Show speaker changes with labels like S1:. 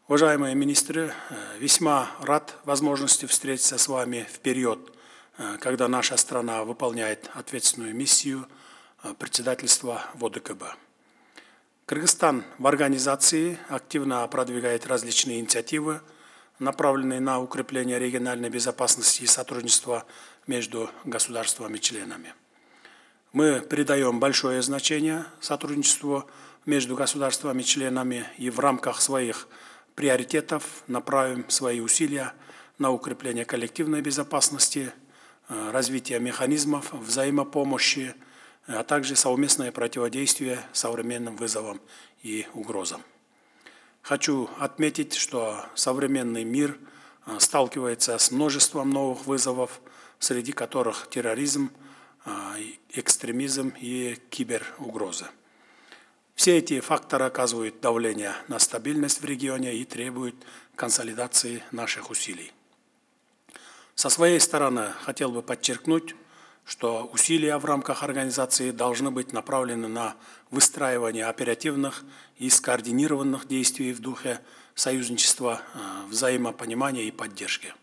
S1: Уважаемые министры, весьма рад возможности встретиться с вами в период, когда наша страна выполняет ответственную миссию председательства в ОДКБ. Кыргызстан в организации активно продвигает различные инициативы, направленные на укрепление региональной безопасности и сотрудничества между государствами-членами. Мы придаем большое значение сотрудничеству между государствами-членами и в рамках своих приоритетов направим свои усилия на укрепление коллективной безопасности, развитие механизмов взаимопомощи, а также совместное противодействие современным вызовам и угрозам. Хочу отметить, что современный мир сталкивается с множеством новых вызовов, среди которых терроризм, экстремизм и киберугрозы. Все эти факторы оказывают давление на стабильность в регионе и требуют консолидации наших усилий. Со своей стороны хотел бы подчеркнуть, что усилия в рамках организации должны быть направлены на выстраивание оперативных и скоординированных действий в духе союзничества, взаимопонимания и поддержки.